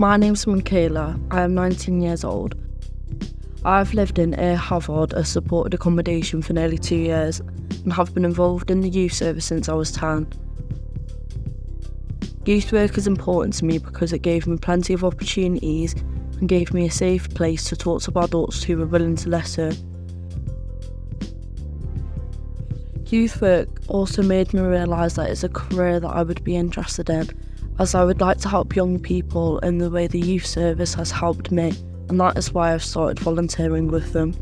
My name's Makayla. I am 19 years old. I've lived in Cafodd, a supported accommodation, for nearly 2 years and have been involved in the youth service since I was 10. Youth work is important to me because it gave me plenty of opportunities and gave me a safe place to talk to adults who were willing to listen. Youth work also made me realise that it's a career that I would be interested in, as I would like to help young people in the way the youth service has helped me, and that is why I've started volunteering with them.